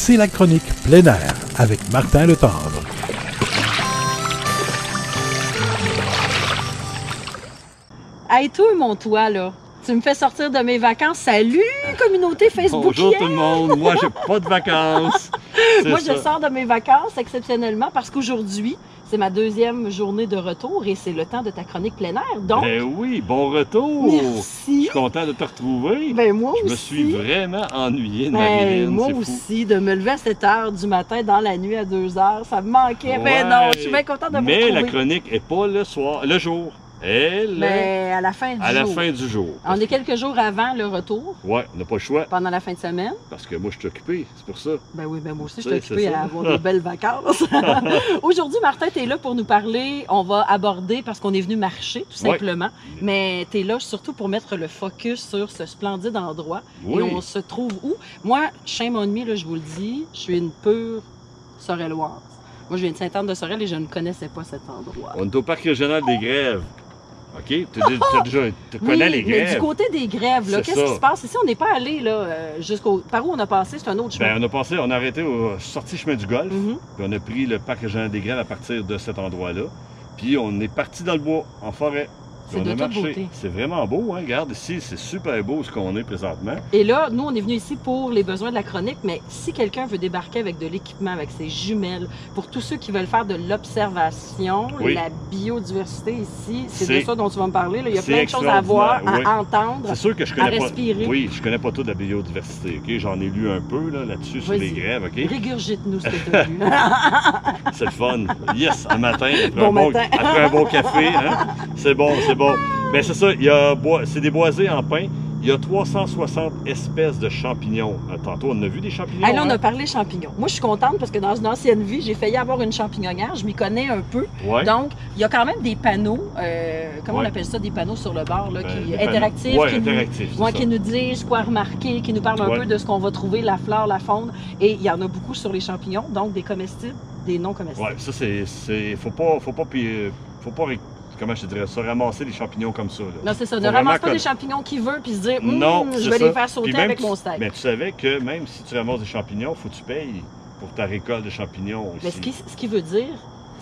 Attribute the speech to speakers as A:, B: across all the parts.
A: c'est la chronique plein air avec Martin Letendre.
B: Hey, toi, mon toit, là, tu me fais sortir de mes vacances. Salut, communauté Facebook.
C: Bonjour tout le monde, moi j'ai pas de vacances.
B: Moi, je sors de mes vacances exceptionnellement parce qu'aujourd'hui, c'est ma deuxième journée de retour et c'est le temps de ta chronique plein air. Donc,
C: Ben oui, bon retour.
B: merci.
C: Je suis content de te retrouver.
B: Ben moi
C: Je me
B: aussi.
C: suis vraiment ennuyé de
B: Ben,
C: Marilyn,
B: moi
C: c'est fou.
B: aussi, de me lever à 7 h du matin dans la nuit à 2 h, ça me manquait. Ben
C: Ouais.
B: non, je suis bien contente de vous
C: Mais la
B: retrouver.
C: chronique est pas le soir, le jour. Elle est
B: Mais à la fin du
C: à la
B: jour.
C: fin du jour.
B: On est quelques jours avant le retour,
C: Ouais, on n'a pas le choix
B: pendant la fin de semaine.
C: parce que moi je suis occupé, c'est pour ça.
B: Ben oui, ben moi aussi, je
C: Oui,
B: suis occupée
C: c'est ça.
B: à avoir de belles vacances. Aujourd'hui, Martin, tu es là pour nous parler. On va aborder, parce qu'on est venu marcher, tout
C: Ouais.
B: simplement. Mais tu es là surtout pour mettre le focus sur ce splendide endroit.
C: Oui.
B: Et on se trouve où? Moi, shame on me, là, je vous le dis, je suis une pure sorelloise. Moi, je viens de Sainte-Anne-de-Sorel et je ne connaissais pas cet endroit.
C: On est au parc régional des Grèves. OK? Tu connais les
B: mais
C: grèves?
B: du côté des grèves, là,
C: C'est
B: qu'est-ce
C: ça.
B: qui se passe? Ici, on n'est pas allé là, jusqu'au... Par où on a passé? C'est un autre chemin.
C: Ben, on a arrêté au sortie chemin du Golfe.
B: Mhm.
C: Puis on a pris le parc régional des Grèves à partir de cet endroit-là. Puis on est parti dans le bois, en forêt. Puis
B: C'est
C: on
B: de
C: a
B: toute
C: marché.
B: beauté.
C: C'est vraiment beau, hein? Regarde ici, c'est super beau ce qu'on est présentement.
B: Et là, nous, on est venu ici pour les besoins de la chronique, mais si quelqu'un veut débarquer avec de l'équipement, avec ses jumelles, pour tous ceux qui veulent faire de l'observation,
C: Oui.
B: la biodiversité ici, c'est de
C: C'est-
B: ça dont tu vas me parler. Là. Il y a
C: c'est
B: plein de choses à voir,
C: extraordinaire,
B: à entendre.
C: C'est sûr que je
B: À
C: connais pas.
B: respirer.
C: Oui, je connais pas tout de la biodiversité. OK? J'en ai lu un peu là-dessus sur
B: Vas-y.
C: les grèves. OK?
B: Régurgite-nous ce que tu as vu.
C: C'est le fun. Yes, un matin, après,
B: Bon matin.
C: après un bon café. Hein? C'est bon, c'est bon. Ben c'est ça, c'est des boisés en pin. Il y a 360 espèces de champignons. Tantôt, on a vu des champignons.
B: Hey, là, on
C: hein?
B: a parlé champignons. Moi, je suis contente parce que dans une ancienne vie, j'ai failli avoir une champignonnière. Je m'y connais un peu.
C: Ouais.
B: Donc, il y a quand même des panneaux, comment
C: Ouais.
B: on appelle ça, des panneaux sur le bord, là,
C: Ben,
B: qui
C: des panneaux.
B: interactifs,
C: Ouais,
B: qui,
C: interactifs, c'est
B: ouais,
C: ça.
B: qui nous disent quoi remarquer, qui nous parlent un
C: Ouais.
B: peu de ce qu'on va trouver, la flore, la faune. Et il y en a beaucoup sur les champignons, donc des comestibles, des non comestibles.
C: Ouais, ça, faut pas, comment je te dirais ça, ramasser des champignons comme ça. Là.
B: Non, c'est ça. Ne
C: Faut
B: ramasse
C: vraiment
B: pas des
C: conna-
B: champignons qui veut puis se dire,
C: Non,
B: je
C: c'est
B: vais
C: ça.
B: les faire sauter
C: Puis même
B: avec mon steak.
C: Mais tu savais que même si tu ramasses des champignons, faut que tu payes pour ta récolte de champignons aussi.
B: Mais ce qui veut dire,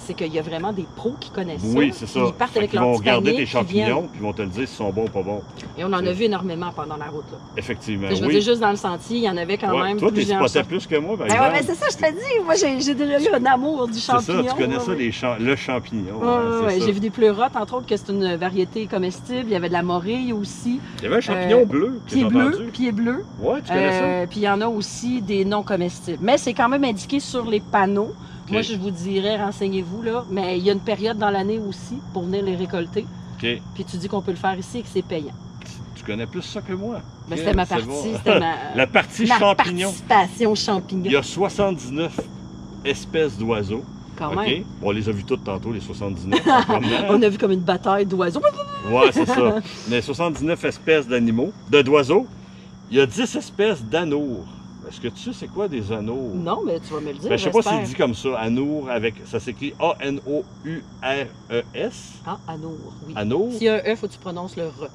B: c'est qu'il y a vraiment des pros qui connaissent
C: Oui,
B: ça.
C: c'est ça.
B: Ils partent
C: Fait
B: avec
C: qu'ils
B: leur
C: vont
B: petit
C: regarder
B: panier,
C: tes
B: puis viennent.
C: champignons, puis ils vont te le dire s'ils sont bons ou pas bons.
B: Et on en a vu énormément pendant la route. Là.
C: Effectivement,
B: Je veux
C: oui.
B: dire, juste dans le sentier, il y en avait quand
C: Ouais,
B: même
C: toi, tu
B: plusieurs.
C: spotais plus que moi, par
B: Ben ouais,
C: exemple.
B: mais c'est ça, je te dis. Moi, j'ai déjà eu un amour du
C: C'est ça,
B: champignon.
C: tu connais
B: ouais,
C: ça,
B: ouais.
C: le champignon.
B: Ouais,
C: hein, c'est
B: ouais,
C: ça.
B: j'ai vu des pleurotes, entre autres, que c'est une variété comestible. Il y avait de la morille aussi.
C: Il y avait un champignon bleu, que j'ai
B: Pied bleu,
C: entendu.
B: pied bleu.
C: Ouais, tu connais ça?
B: Puis il y en a aussi des non comestibles. Mais c'est quand même indiqué sur les panneaux. Moi, je vous dirais, renseignez-vous, là. Mais il y a une période dans l'année aussi pour venir les récolter.
C: OK.
B: Puis tu dis qu'on peut le faire ici et que c'est payant.
C: Tu connais plus ça que moi.
B: Ben,
C: Ok,
B: c'était ma
C: c'est
B: partie,
C: bon.
B: c'était ma,
C: La partie
B: ma
C: champignon.
B: participation
C: Il
B: champignon.
C: y a 79 espèces d'oiseaux.
B: Quand
C: OK?
B: même.
C: Bon, on les a vues toutes tantôt, les 79. en promenant.
B: On a vu comme une bataille d'oiseaux.
C: Ouais, c'est ça. Mais 79 espèces d'oiseaux. Il y a 10 espèces d'anours. Est-ce que tu sais c'est quoi des anours?
B: Non, mais tu vas me le dire.
C: Ben, je sais pas
B: j'espère.
C: s'il dit comme ça. Anours avec. Ça s'écrit A-N-O-U-R-E-S.
B: Ah, Anour, oui.
C: Anours.
B: S'il y a un E, faut que tu prononces le R.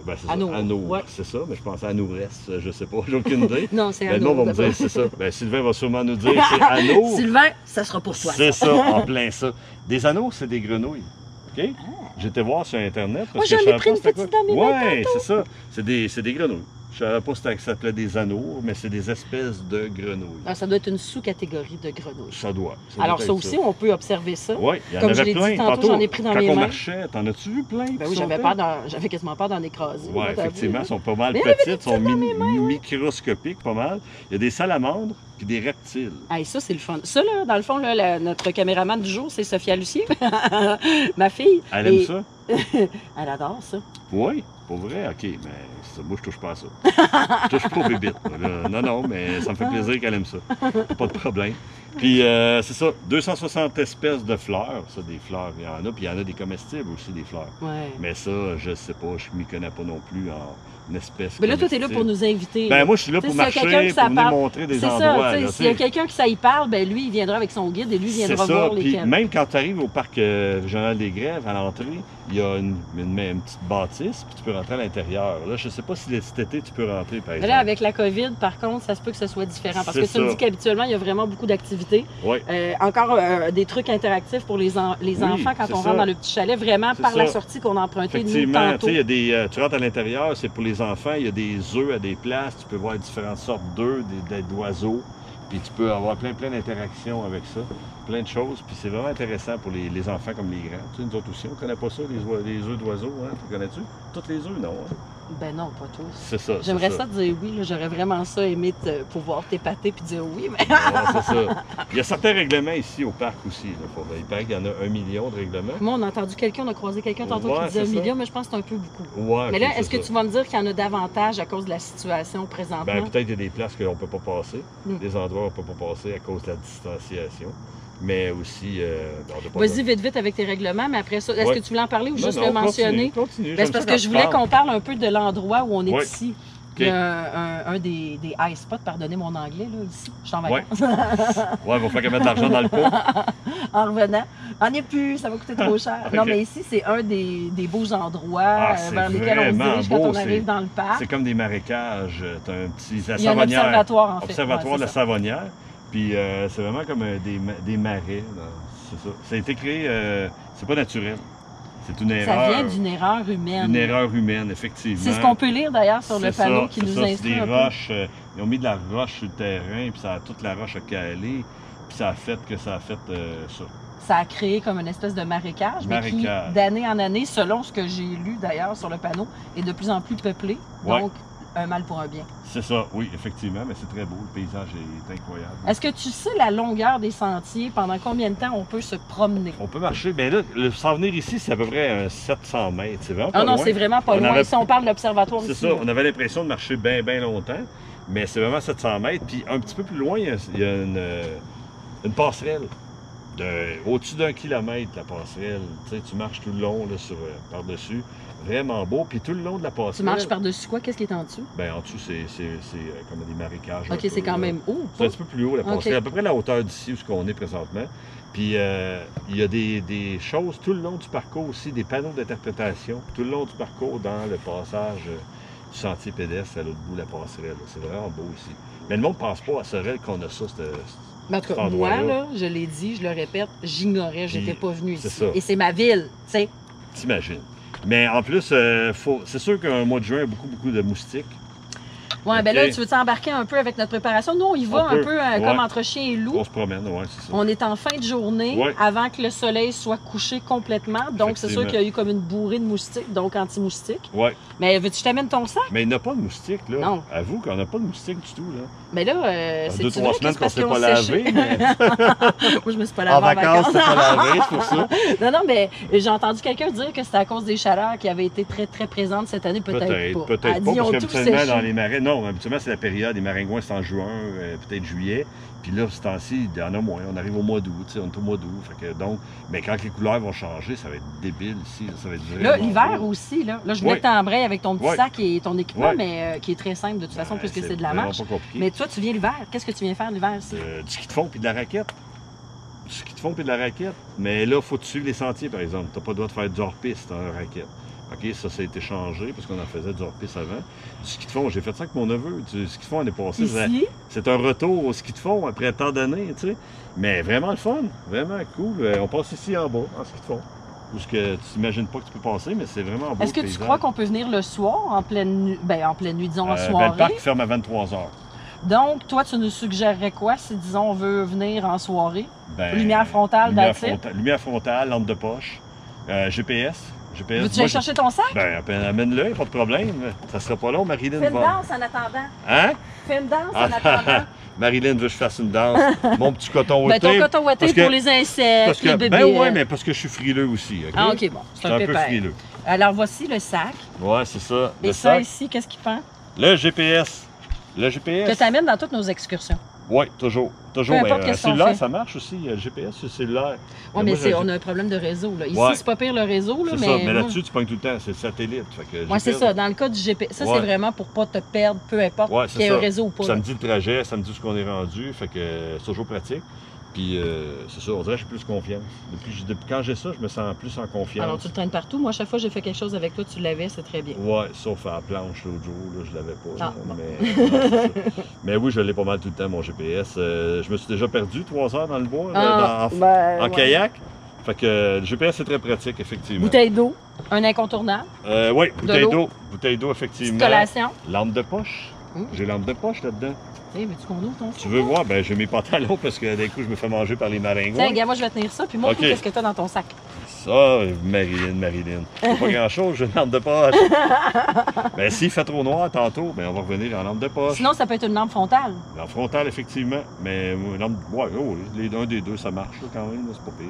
C: Ben, c'est ça.
B: Anours,
C: Anours.
B: ouais.
C: C'est ça, mais je pensais à Anourès. Je sais pas, j'ai aucune idée.
B: Non, c'est
C: Ben,
B: Anour.
C: le monde va me dire, c'est ça. Ben, Sylvain va sûrement nous dire, c'est Anours.
B: Sylvain, ça sera pour toi.
C: C'est ça, en plein ça. Des anours, c'est des grenouilles. OK? J'étais voir sur Internet.
B: Moi,
C: Parce que
B: j'en
C: je
B: ai
C: savais
B: pris
C: pas
B: une
C: c'était
B: petite
C: quoi.
B: dans mes mains
C: Ouais, c'est ça. C'est des grenouilles. Je savais pas si ça s'appelait des anours, mais c'est des espèces de grenouilles.
B: Ah, ça doit être une sous-catégorie de grenouilles.
C: Ça doit.
B: Alors,
C: doit
B: ça
C: être
B: aussi, on peut observer ça.
C: Oui, il y en
B: Comme je
C: avait
B: l'ai
C: plein.
B: dit tantôt, j'en ai pris dans
C: quand
B: mes
C: on
B: mains.
C: marchait, t'en as-tu vu plein?
B: Ben
C: qui
B: oui,
C: sautaient?
B: j'avais quasiment peur d'en écraser.
C: Oui,
B: là, t'as
C: effectivement,
B: vu?
C: elles sont pas mal
B: Mais il y en avait
C: petites, sont
B: dans mes mains, oui.
C: microscopiques, pas mal. Il y a des salamandres puis des reptiles.
B: Hey, ça, c'est le fun. Ça, là, dans le fond, là, notre caméraman du jour, c'est Sophia Lucier, ma fille.
C: Elle aime
B: Et
C: ça?
B: Elle adore ça.
C: Oui, pour vrai, OK, mais moi, je touche pas à ça. Je touche pas aux bébites. Là. Non, mais ça me fait plaisir qu'elle aime ça. Pas de problème. Puis c'est ça, 260 espèces de fleurs. Ça, des fleurs, il y en a. Puis il y en a des comestibles aussi, des fleurs.
B: Ouais.
C: Mais ça, je sais pas, je m'y connais pas non plus en espèces.
B: Mais là, toi, t'es là pour nous inviter.
C: Ben moi, je suis là pour marcher, pour venir montrer des endroits.
B: C'est ça, s'il y a quelqu'un qui ça y parle, ben lui, il viendra avec son guide et lui, il viendra voir les cannes.
C: Même quand tu arrives au parc régional des Grèves, à l'entrée, il y a une petite bâtisse, puis tu peux rentrer à l'intérieur. Là, je sais pas si cet été, tu peux rentrer, par exemple.
B: Mais là, avec la COVID, par contre, ça se peut que ce soit différent. Parce que tu me dis qu'habituellement, il y a vraiment beaucoup d'activités.
C: Oui.
B: Encore des trucs interactifs pour les enfants quand on rentre dans le petit chalet, vraiment par la sortie qu'on a empruntée nous tantôt.
C: Il y a des, tu rentres à l'intérieur, c'est pour les enfants, il y a des œufs à des places, tu peux voir différentes sortes d'œufs, d'oiseaux, puis tu peux avoir plein d'interactions avec ça, plein de choses, puis c'est vraiment intéressant pour les enfants comme les grands. Tu sais, nous autres aussi, on ne connaît pas ça, les œufs d'oiseaux, hein? Tu connais-tu? Toutes les œufs, non? Hein?
B: Ben non, pas tous.
C: C'est ça.
B: J'aimerais ça dire oui, j'aurais vraiment ça aimé pouvoir t'épater puis dire oui, mais...
C: c'est ça. Il y a certains règlements ici au parc aussi. Là. Il paraît qu'il y en a 1 million de règlements.
B: Moi, on a entendu quelqu'un, on a croisé quelqu'un tantôt qui disait 1 million, mais je pense que c'est un peu beaucoup.
C: Ouais,
B: mais là, est-ce que tu vas me dire qu'il y en a davantage à cause de la situation présentement?
C: Ben, peut-être qu'il y a des places qu'on ne peut pas passer, des endroits où on ne peut pas passer à cause de la distanciation. Mais aussi...
B: Vas-y vite avec tes règlements, mais après ça, est-ce que tu voulais en parler ou juste le mentionner?
C: Continue.
B: Ben, c'est parce que je voulais qu'on parle un peu de l'endroit où on est ici.
C: Okay.
B: Il y a un des high spots, pardonnez mon anglais, là, ici. Je suis en vacances.
C: Ouais, il va falloir qu'elle mette de l'argent dans le pot.
B: En revenant. En est plus, ça va coûter trop cher. Okay. Non, mais ici, c'est un des beaux endroits vers lesquels on se dirige quand on arrive dans le parc.
C: C'est comme des marécages. Tu as un petit...
B: Il y a un observatoire, en fait.
C: Observatoire de la Savonnière. Puis c'est vraiment comme des marais. C'est ça. Ça a été créé, c'est pas naturel. C'est une erreur.
B: Ça vient d'une erreur humaine.
C: Une erreur humaine, effectivement.
B: C'est ce qu'on peut lire d'ailleurs sur le panneau qui nous instruit.
C: C'est des roches. Ils ont mis de la roche sur le terrain, puis toute la roche a calé, puis ça a fait ça.
B: Ça a créé comme une espèce de marécage, mais qui, d'année en année, selon ce que j'ai lu d'ailleurs sur le panneau, est de plus en plus peuplé. Donc, un mal pour un bien.
C: C'est ça, oui, effectivement, mais c'est très beau, le paysage est incroyable.
B: Est-ce que tu sais la longueur des sentiers, pendant combien de temps on peut se promener?
C: On peut marcher, bien là, sans venir ici, c'est à peu près 700 mètres, c'est vraiment pas loin.
B: Non, c'est vraiment pas loin, si on parle de l'observatoire ici.
C: C'est ça, on avait l'impression de marcher bien longtemps, mais c'est vraiment 700 mètres, puis un petit peu plus loin, il y a une passerelle. Au-dessus d'1 kilomètre, la passerelle, tu marches tout le long là, par-dessus. Vraiment beau. Puis tout le long de la passerelle...
B: Tu marches par-dessus quoi? Qu'est-ce qui est en dessous?
C: Bien, en dessous, c'est comme des marécages.
B: OK, c'est quand même haut.
C: C'est un petit peu plus haut, la passerelle. À peu près la hauteur d'ici, où on est présentement. Puis il y a des choses tout le long du parcours aussi, des panneaux d'interprétation. Tout le long du parcours, dans le passage du sentier pédestre à l'autre bout de la passerelle. C'est vraiment beau ici. Mais le monde ne pense pas à Sorel qu'on a ça,
B: en tout cas, moi, là, je l'ai dit, je le répète, j'ignorais, j'étais pas venue ici.
C: Ça.
B: Et c'est ma ville, tu sais.
C: T'imagines. Mais en plus, c'est sûr qu'un mois de juin, il y a beaucoup de moustiques.
B: Oui, bien là, tu veux t'embarquer un peu avec notre préparation? Nous, on y va un peu comme entre chien et loup.
C: On se promène, oui, c'est ça.
B: On est en fin de journée, avant que le soleil soit couché complètement. Donc, c'est sûr qu'il y a eu comme une bourrée de moustiques, donc anti-moustiques.
C: Oui.
B: Mais veux-tu que je t'amène ton sac?
C: Mais il n'y a pas de moustiques, là.
B: Non.
C: Avoue qu'on n'a pas de moustiques du tout, là.
B: Mais là, c'est
C: 2-3 semaines qu'on ne s'est pas lavé. Mais...
B: Moi, je me suis pas lavé en vacances.
C: C'est pas lavé, c'est pour ça.
B: Non, mais j'ai entendu quelqu'un dire que c'était à cause des chaleurs qui avaient été très présentes cette année. Peut-être pas.
C: Peut-être pas, parce qu'habituellement, dans les marais... Non, habituellement, c'est la période. Les maringouins, c'est en juin, peut-être juillet. Puis là, ce temps-ci, il y en a moins. On arrive au mois d'août, on est au mois d'août. Donc, mais quand les couleurs vont changer, ça va être débile ici. Là, ça va être vraiment
B: là, l'hiver aussi, là je voulais que t'embrayes avec ton petit sac et ton équipement, mais qui est très simple de toute façon, puisque c'est de la marche. Mais toi, tu viens l'hiver. Qu'est-ce que tu viens faire l'hiver ici?
C: Du ski de fond puis de la raquette. Du ski de fond puis de la raquette. Mais là, il faut suivre les sentiers, par exemple. Tu n'as pas le droit de faire du hors-piste en raquette. OK, ça a été changé parce qu'on en faisait du hors-piste avant. Du ski de fond, j'ai fait ça avec mon neveu. Du ski de fond, on est passé. C'est un retour au ski de fond après tant d'années, tu sais. Mais vraiment le fun, vraiment cool. On passe ici en bas, en ski de fond. Où que tu t'imagines pas que tu peux passer, mais c'est vraiment beau.
B: Est-ce que tu crois qu'on peut venir le soir, en pleine nuit, disons, en soirée?
C: Le parc ferme à 23 h.
B: Donc, toi, tu nous suggérerais quoi si, disons, on veut venir en soirée? Lumière frontale,
C: lumière frontale, lampe de poche, GPS.
B: Veux-tu aller chercher ton sac?
C: Ben, amène-le, pas de problème. Ça sera pas long, Marilyn.
B: Fais une danse en attendant.
C: Hein?
B: Fais une danse en attendant.
C: Marilyn veut que je fasse une danse. Mon petit coton ouaté.
B: Ben, ton coton ouaté pour les insectes, les bébés.
C: Ben oui, mais parce que je suis frileux aussi. Okay?
B: Ah, OK, bon. C'est un peu
C: frileux.
B: Alors, voici le sac.
C: Ouais, c'est ça.
B: Et ça, ici, qu'est-ce qu'il prend?
C: Le GPS. Le GPS.
B: Que tu amènes dans toutes nos excursions.
C: Oui, toujours. Toujours.
B: Peu importe
C: Mais
B: qu'est-ce qu'on
C: cellulaire,
B: fait.
C: ça marche aussi. Le GPS sur le cellulaire.
B: Oui, mais
C: moi,
B: on a un problème de réseau. Là. Ici,
C: Ouais.
B: c'est pas pire le réseau, là,
C: C'est
B: mais.
C: ça, mais là-dessus, tu pognes tout le temps, c'est le satellite.
B: Oui, c'est ça. Dans le cas du GPS, ça,
C: Ouais.
B: c'est vraiment pour pas te perdre, peu importe
C: Ouais,
B: qu'il y ait
C: c'est
B: un
C: ça.
B: réseau ou pas.
C: Ça
B: là.
C: me dit le trajet, ça me dit ce qu'on est rendu, fait que c'est toujours pratique. Puis c'est ça, on dirait que j'ai plus confiance. Depuis quand j'ai ça, je me sens plus en confiance.
B: Alors, tu le traînes partout. Moi, chaque fois que j'ai fait quelque chose avec toi, tu l'avais, c'est très bien.
C: Ouais, sauf à la planche l'autre jour, là, je l'avais pas.
B: Ah,
C: là,
B: bon.
C: mais, non, c'est ça. Mais oui, je l'ai pas mal tout le temps, mon GPS. Je me suis déjà perdu 3 heures dans le bois, là, en
B: ouais.
C: kayak. Fait que le GPS, c'est très pratique, effectivement.
B: Bouteille d'eau, un incontournable,
C: Oui, bouteille
B: l'eau.
C: d'eau. Bouteille d'eau,
B: petite
C: effectivement.
B: collation.
C: Lampe de poche. J'ai lampe de poche là-dedans.
B: Tu sais, veux-tu qu'on ouvre ton
C: Tu veux voir? Ben, j'ai mes pantalons parce que d'un coup, je me fais manger par les maringouins.
B: Tiens, gars, moi, je vais tenir ça, puis montre-nous
C: Ok.
B: qu'est-ce que tu as dans ton sac.
C: Ça, Marilyn. C'est pas grand-chose, j'ai une lampe de poche. Ben, s'il fait trop noir tantôt, ben, on va revenir dans la lampe de poche.
B: Sinon, ça peut être une lampe frontale.
C: La frontale, effectivement. Mais une lampe. Ouais, oh, un des deux, ça marche là, quand même, là, c'est pas pire.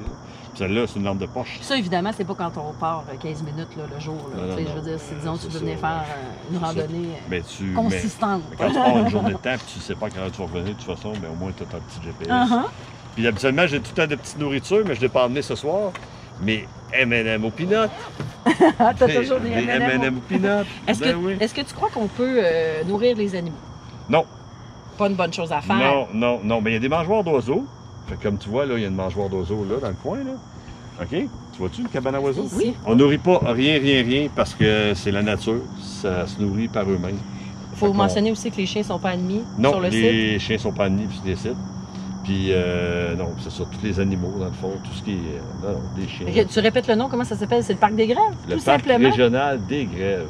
C: Puis celle-là, c'est une lampe de poche.
B: Ça, évidemment, c'est pas quand on part 15 minutes là, le jour. Là.
C: Non,
B: Tu sais,
C: non,
B: je veux dire, si disons,
C: c'est
B: tu veux
C: ça,
B: venir faire une
C: C'est ça.
B: randonnée
C: Mais
B: consistante.
C: mais quand tu pars une journée de temps et tu sais pas quand tu vas revenir, de toute façon, ben, au moins, tu as ton petit GPS.
B: Uh-huh.
C: Puis habituellement, j'ai tout le temps de petites nourritures, mais je ne l'ai pas amené ce soir. Mais M&M au peanut.
B: Ah, t'as toujours des
C: Des
B: M&M.
C: M&M au peanut.
B: Est-ce
C: Ben
B: que,
C: oui.
B: est-ce que tu crois qu'on peut nourrir les animaux?
C: Non.
B: Pas une bonne chose à faire.
C: Non. Mais il y a des mangeoires d'oiseaux. Fait que comme tu vois, là, il y a une mangeoire d'oiseaux là, dans le coin. Là. OK? Tu vois-tu une cabane à oiseaux?
B: Oui.
C: On nourrit pas rien, parce que c'est la nature. Ça se nourrit par eux-mêmes.
B: Il faut mentionner aussi que les chiens sont pas admis
C: Non,
B: sur le site.
C: les chiens sont pas admis sur les sites. Puis, non, c'est ça, tous les animaux, dans le fond, tout ce qui est. Non, les chiens.
B: Tu répètes le nom, comment ça s'appelle? C'est le Parc des Grèves,
C: Le
B: tout
C: parc
B: simplement.
C: régional des Grèves.